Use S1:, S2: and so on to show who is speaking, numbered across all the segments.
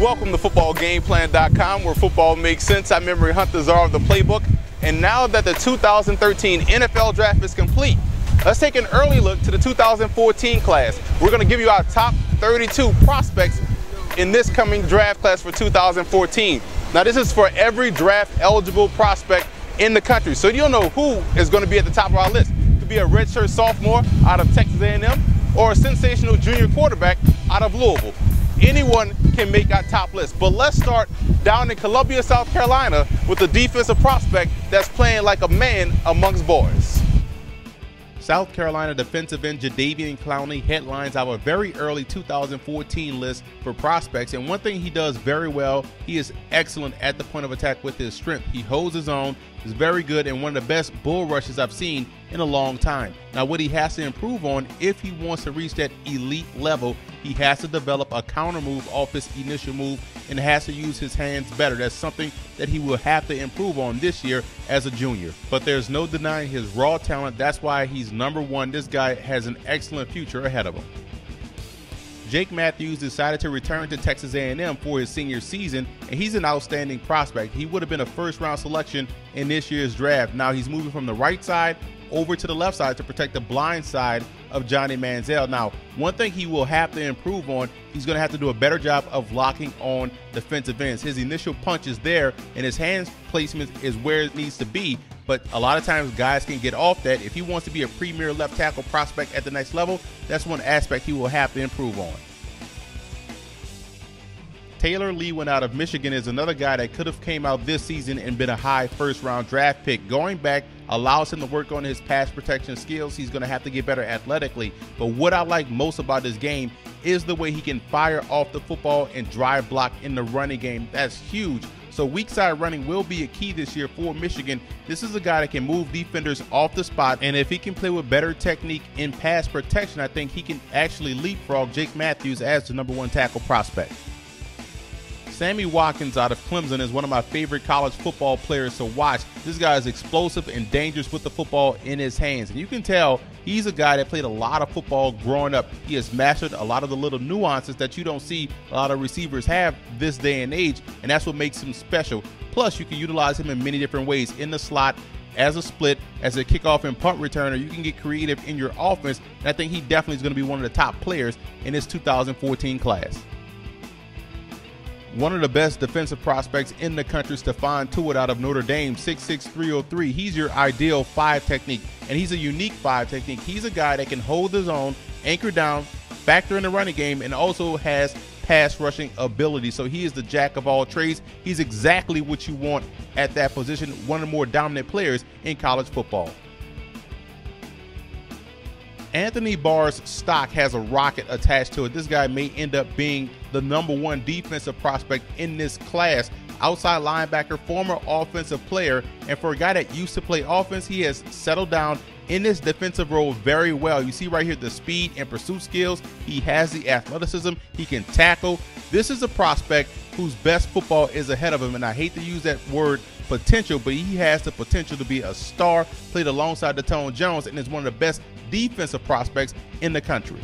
S1: Welcome to footballgameplan.com, where football makes sense. I'm Memory Hunt, the czar of the playbook. And now that the 2013 NFL Draft is complete, let's take an early look to the 2014 class. We're going to give you our top 32 prospects in this coming draft class for 2014. Now, this is for every draft-eligible prospect in the country, so you'll know who is going to be at the top of our list. It could be a redshirt sophomore out of Texas A&M or a sensational junior quarterback out of Louisville. Anyone can make our top list, but let's start down in Columbia, South Carolina with a defensive prospect that's playing like a man amongst boys. South Carolina defensive end Jadeveon Clowney headlines our very early 2014 list for prospects, and one thing he does very well, he is excellent at the point of attack with his strength. He holds his own, is very good, and one of the best bull rushes I've seen in a long time. Now, what he has to improve on if he wants to reach that elite level, he has to develop a counter move off his initial move and has to use his hands better. That's something that he will have to improve on this year as a junior. But there's no denying his raw talent. That's why he's number one. This guy has an excellent future ahead of him. Jake Matthews decided to return to Texas A&M for his senior season, and he's an outstanding prospect. He would have been a first-round selection in this year's draft. Now he's moving from the right side over to the left side to protect the blind side of Johnny Manziel. Now, one thing he will have to improve on, he's going to have to do a better job of locking on defensive ends. His initial punch is there, and his hands placement is where it needs to be. But a lot of times guys can get off that. If he wants to be a premier left tackle prospect at the next level, that's one aspect he will have to improve on. Taylor Lewan out of Michigan is another guy that could have came out this season and been a high first-round draft pick. Going back allows him to work on his pass protection skills. He's going to have to get better athletically. But what I like most about this game is the way he can fire off the football and drive block in the running game. That's huge. So weak side running will be a key this year for Michigan. This is a guy that can move defenders off the spot, and if he can play with better technique in pass protection, I think he can actually leapfrog Jake Matthews as the #1 tackle prospect. Sammy Watkins out of Clemson is one of my favorite college football players to watch. This guy is explosive and dangerous with the football in his hands, and you can tell he's a guy that played a lot of football growing up. He has mastered a lot of the little nuances that you don't see a lot of receivers have this day and age, and that's what makes him special. Plus, you can utilize him in many different ways in the slot, as a split, as a kickoff and punt returner. You can get creative in your offense, and I think he definitely is going to be one of the top players in this 2014 class. One of the best defensive prospects in the country, Stephon Tuitt out of Notre Dame, 6'6", 303. He's your ideal 5 technique, and he's a unique 5 technique. He's a guy that can hold his own, anchor down, factor in the running game, and also has pass rushing ability. So he is the jack of all trades. He's exactly what you want at that position, one of the more dominant players in college football. Anthony Barr's stock has a rocket attached to it. This guy may end up being the #1 defensive prospect in this class. Outside linebacker, former offensive player, and for a guy that used to play offense, he has settled down in this defensive role very well. You see right here the speed and pursuit skills. He has the athleticism. He can tackle. This is a prospect whose best football is ahead of him, and I hate to use that word potential, but he has the potential to be a star, played alongside Tone Jones, and is one of the best defensive prospects in the country.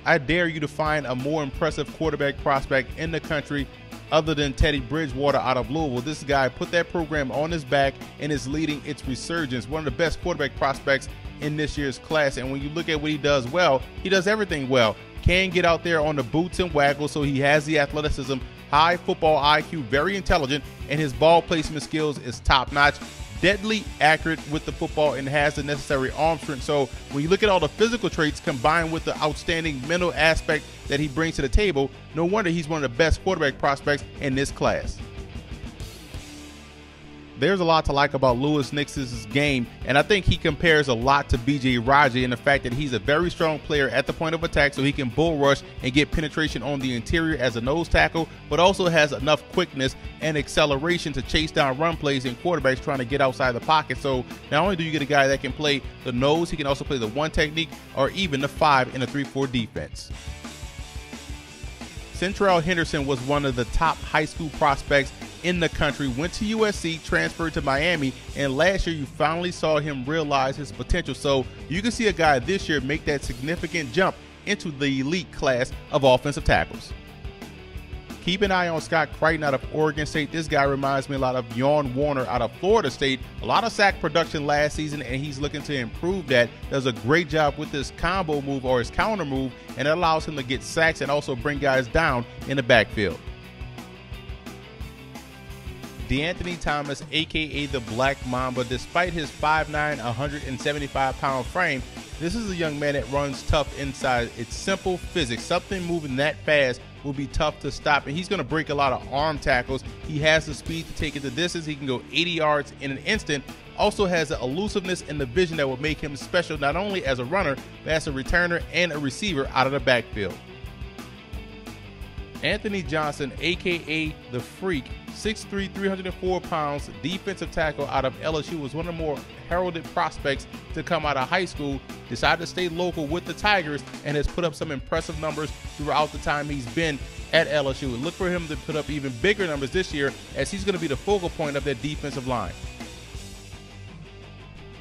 S1: I dare you to find a more impressive quarterback prospect in the country other than Teddy Bridgewater out of Louisville. This guy put that program on his back and is leading its resurgence. One of the best quarterback prospects in this year's class, and when you look at what he does well, he does everything well. Can get out there on the boots and waggle, so he has the athleticism, high football IQ, very intelligent, and his ball placement skills is top-notch. Deadly accurate with the football and has the necessary arm strength. So when you look at all the physical traits combined with the outstanding mental aspect that he brings to the table, no wonder he's one of the best quarterback prospects in this class. There's a lot to like about Louis Nix's game, and I think he compares a lot to B.J. Raji in the fact that he's a very strong player at the point of attack, so he can bull rush and get penetration on the interior as a nose tackle, but also has enough quickness and acceleration to chase down run plays and quarterbacks trying to get outside the pocket. So not only do you get a guy that can play the nose, he can also play the 1 technique or even the 5 in a 3-4 defense. Seantrel Henderson was one of the top high school prospects in the country, went to USC, transferred to Miami, and last year you finally saw him realize his potential. So you can see a guy this year make that significant jump into the elite class of offensive tackles. Keep an eye on Scott Crichton out of Oregon State. This guy reminds me a lot of Yawn Warner out of Florida State. A lot of sack production last season, and he's looking to improve that. Does a great job with his combo move or his counter move, and it allows him to get sacks and also bring guys down in the backfield. DeAnthony Thomas, a.k.a. the Black Mamba, despite his 5'9", 175-pound frame, this is a young man that runs tough inside. It's simple physics. Something moving that fast will be tough to stop, and he's going to break a lot of arm tackles. He has the speed to take it the distance. He can go 80 yards in an instant. Also has the elusiveness and the vision that will make him special not only as a runner, but as a returner and a receiver out of the backfield. Anthony Johnson, a.k.a. the Freak, 6'3", 304 pounds, defensive tackle out of LSU, was one of the more heralded prospects to come out of high school, decided to stay local with the Tigers, and has put up some impressive numbers throughout the time he's been at LSU. Look for him to put up even bigger numbers this year, as he's going to be the focal point of their defensive line.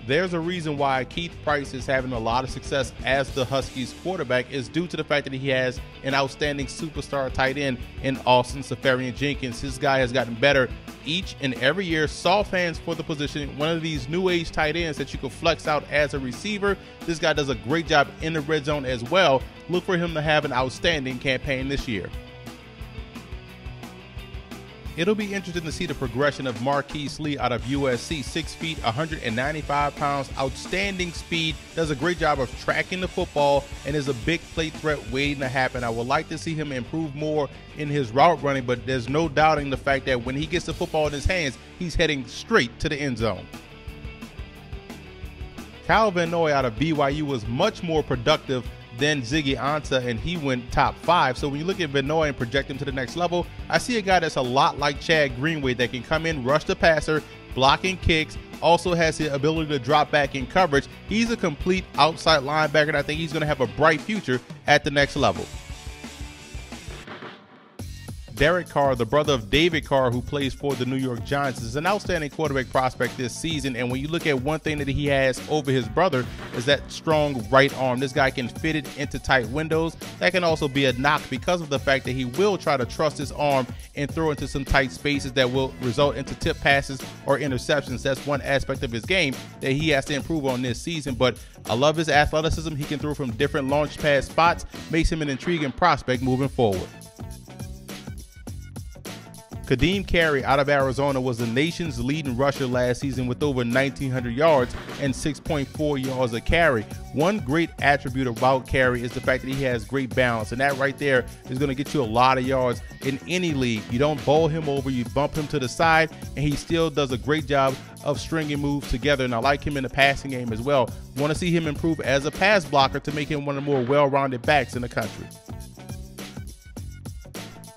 S1: There's a reason why Keith Price is having a lot of success as the Huskies quarterback is due to the fact that he has an outstanding superstar tight end in Austin Seferian-Jenkins. This guy has gotten better each and every year. Soft hands for the position, one of these new age tight ends that you can flex out as a receiver. This guy does a great job in the red zone as well. Look for him to have an outstanding campaign this year. It'll be interesting to see the progression of Marqise Lee out of USC, 6 feet, 195 pounds, outstanding speed, does a great job of tracking the football, and is a big play threat waiting to happen. I would like to see him improve more in his route running, but there's no doubting the fact that when he gets the football in his hands, he's heading straight to the end zone. Kyle Van Noy out of BYU was much more productive than Ziggy Ansah, and he went top 5. So when you look at Van Noy and project him to the next level, I see a guy that's a lot like Chad Greenway that can come in, rush the passer, blocking kicks, also has the ability to drop back in coverage. He's a complete outside linebacker, and I think he's going to have a bright future at the next level. Derek Carr, the brother of David Carr, who plays for the New York Giants, is an outstanding quarterback prospect this season. And when you look at one thing that he has over his brother is that strong right arm. This guy can fit it into tight windows. That can also be a knock because of the fact that he will try to trust his arm and throw into some tight spaces that will result into tip passes or interceptions. That's one aspect of his game that he has to improve on this season. But I love his athleticism. He can throw from different launch pad spots, makes him an intriguing prospect moving forward. Kadeem Carey out of Arizona was the nation's leading rusher last season with over 1,900 yards and 6.4 yards a carry. One great attribute about Carey is the fact that he has great balance, and that right there is going to get you a lot of yards in any league. You don't bowl him over, you bump him to the side, and he still does a great job of stringing moves together, and I like him in the passing game as well. Want to see him improve as a pass blocker to make him one of the more well-rounded backs in the country.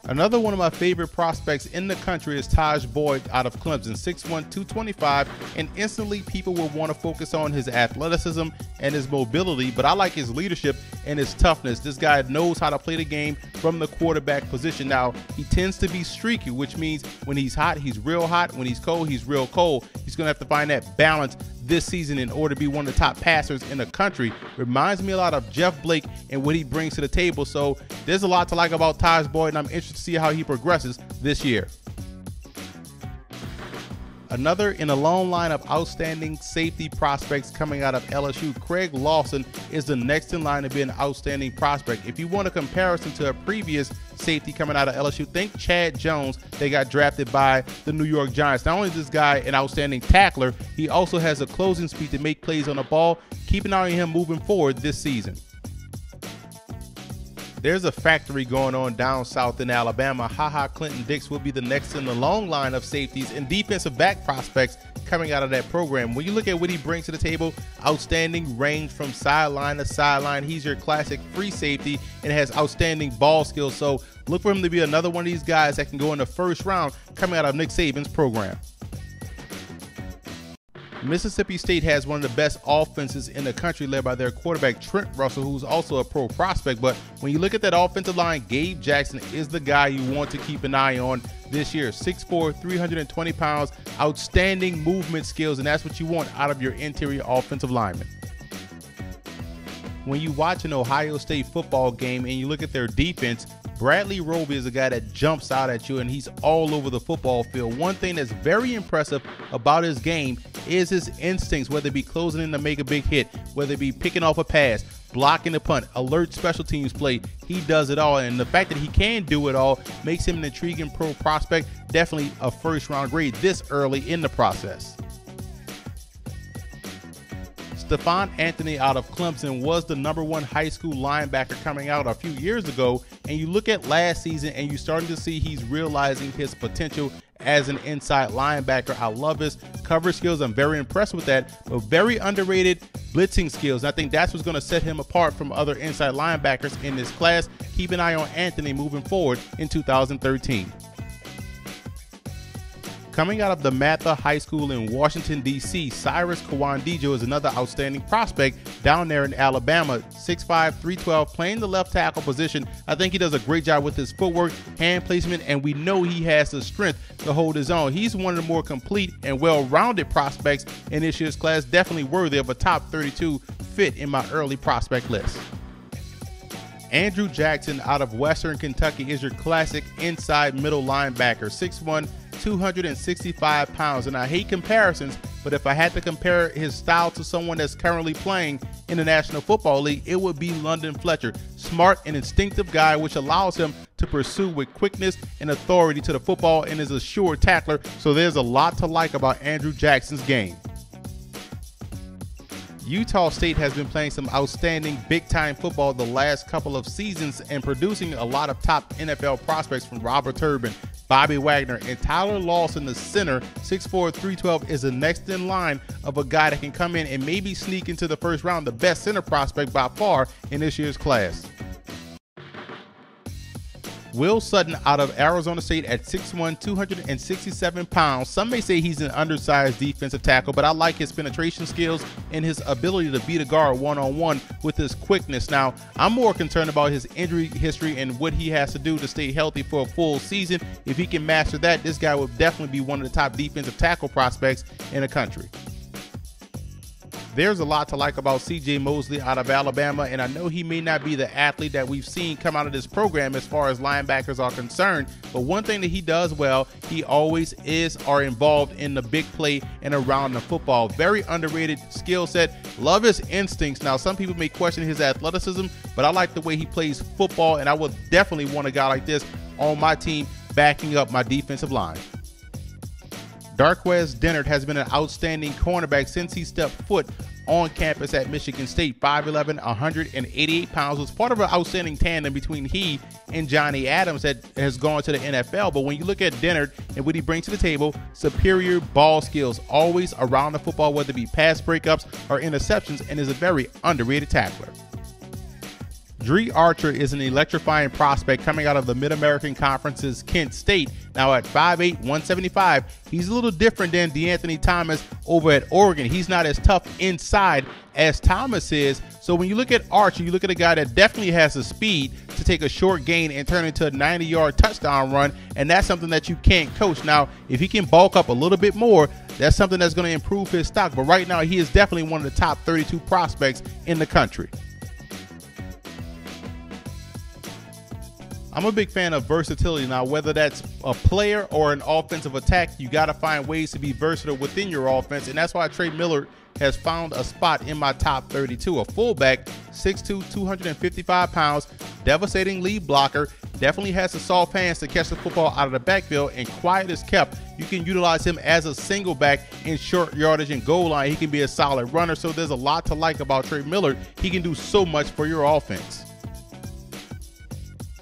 S1: Another one of my favorite prospects in the country is Tajh Boyd out of Clemson, 6'1", 225, and instantly people will want to focus on his athleticism and his mobility, but I like his leadership and his toughness. This guy knows how to play the game from the quarterback position. Now, he tends to be streaky, which means when he's hot, he's real hot. When he's cold, he's real cold. He's going to have to find that balance this season in order to be one of the top passers in the country. Reminds me a lot of Jeff Blake and what he brings to the table. So there's a lot to like about Tajh Boyd, and I'm interested to see how he progresses this year. Another in a long line of outstanding safety prospects coming out of LSU, Craig Loston is the next in line to be an outstanding prospect. If you want a comparison to a previous safety coming out of LSU, think Chad Jones. They got drafted by the New York Giants. Not only is this guy an outstanding tackler, he also has a closing speed to make plays on the ball. Keep an eye on him moving forward this season. There's a factory going on down south in Alabama. Ha Clinton-Dix will be the next in the long line of safeties and defensive back prospects coming out of that program. When you look at what he brings to the table, outstanding range from sideline to sideline. He's your classic free safety and has outstanding ball skills. So look for him to be another one of these guys that can go in the first round coming out of Nick Saban's program. Mississippi State has one of the best offenses in the country, led by their quarterback Trent Russell, who's also a pro prospect. But when you look at that offensive line, Gabe Jackson is the guy you want to keep an eye on this year. 6'4", 320 pounds, outstanding movement skills, and that's what you want out of your interior offensive lineman. When you watch an Ohio State football game and you look at their defense, Bradley Roby is a guy that jumps out at you, and he's all over the football field. One thing that's very impressive about his game is his instincts, whether it be closing in to make a big hit, whether it be picking off a pass, blocking the punt, alert special teams play. He does it all, and the fact that he can do it all makes him an intriguing pro prospect, definitely a first-round grade this early in the process. Stephon Anthony out of Clemson was the #1 high school linebacker coming out a few years ago, and you look at last season and you're starting to see he's realizing his potential as an inside linebacker. I love his coverage skills. I'm very impressed with that, but very underrated blitzing skills. I think that's what's going to set him apart from other inside linebackers in this class. Keep an eye on Anthony moving forward in 2013. Coming out of the Mather High School in Washington, D.C., Cyrus Kouandjio is another outstanding prospect down there in Alabama. 6'5", 312, playing the left tackle position. I think he does a great job with his footwork, hand placement, and we know he has the strength to hold his own. He's one of the more complete and well-rounded prospects in this year's class, definitely worthy of a top 32 fit in my early prospect list. Andrew Jackson out of Western Kentucky is your classic inside middle linebacker, 6'1", 265 pounds, and I hate comparisons, but if I had to compare his style to someone that's currently playing in the National Football League, it would be London Fletcher. Smart and instinctive guy, which allows him to pursue with quickness and authority to the football, and is a sure tackler, so there's a lot to like about Andrew Jackson's game. Utah State has been playing some outstanding big-time football the last couple of seasons and producing a lot of top NFL prospects from Robert Turbin, Bobby Wagner, and Tyler Loston, the center, 6'4", 312, is the next in line of a guy that can come in and maybe sneak into the first round, the best center prospect by far in this year's class. Will Sutton out of Arizona State at 6'1", 267 pounds. Some may say he's an undersized defensive tackle, but I like his penetration skills and his ability to beat a guard one-on-one with his quickness. Now, I'm more concerned about his injury history and what he has to do to stay healthy for a full season. If he can master that, this guy would definitely be one of the top defensive tackle prospects in the country. There's a lot to like about C.J. Mosley out of Alabama, and I know he may not be the athlete that we've seen come out of this program as far as linebackers are concerned, but one thing that he does well, he always is or involved in the big play and around the football. Very underrated skill set. Love his instincts. Now, some people may question his athleticism, but I like the way he plays football, and I would definitely want a guy like this on my team backing up my defensive line. Darqueze Dennard has been an outstanding cornerback since he stepped foot on campus at Michigan State. 5'11", 188 pounds, was part of an outstanding tandem between he and Johnny Adams that has gone to the NFL. But when you look at Dennard and what he brings to the table, superior ball skills, always around the football, whether it be pass breakups or interceptions, and is a very underrated tackler. Dri Archer is an electrifying prospect coming out of the Mid-American Conference's Kent State. Now at 5'8", 175, he's a little different than DeAnthony Thomas over at Oregon. He's not as tough inside as Thomas is. So when you look at Archer, you look at a guy that definitely has the speed to take a short gain and turn into a 90-yard touchdown run, and that's something that you can't coach. Now, if he can bulk up a little bit more, that's something that's going to improve his stock. But right now, he is definitely one of the top 32 prospects in the country. I'm a big fan of versatility. Now, whether that's a player or an offensive attack, you got to find ways to be versatile within your offense, and that's why Trayion Miller has found a spot in my top 32. A fullback, 6'2", 255 pounds, devastating lead blocker, definitely has the soft hands to catch the football out of the backfield, and quiet as kept. You can utilize him as a single back in short yardage and goal line. He can be a solid runner, so there's a lot to like about Trayion Miller. He can do so much for your offense.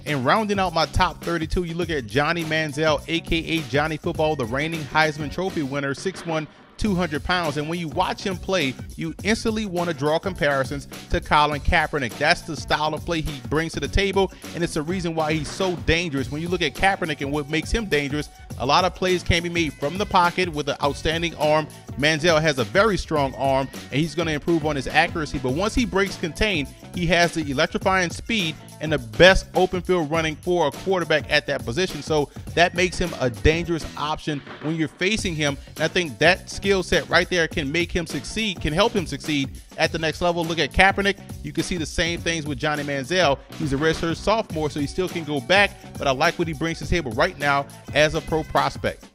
S1: And rounding out my top 32, you look at Johnny Manziel, a.k.a. Johnny Football, the reigning Heisman Trophy winner, 6'1", 200 pounds. And when you watch him play, you instantly want to draw comparisons to Colin Kaepernick. That's the style of play he brings to the table, and it's the reason why he's so dangerous. When you look at Kaepernick and what makes him dangerous, a lot of plays can be made from the pocket with an outstanding arm. Manziel has a very strong arm, and he's going to improve on his accuracy. But once he breaks contain, he has the electrifying speed
S2: and the best open field running for a quarterback at that position. So that makes him a dangerous option when you're facing him. And I think that skill set right there can make him succeed, can help him succeed at the next level. Look at Kaepernick. You can see the same things with Johnny Manziel. He's a redshirt sophomore, so he still can go back, but I like what he brings to the table right now as a pro prospect.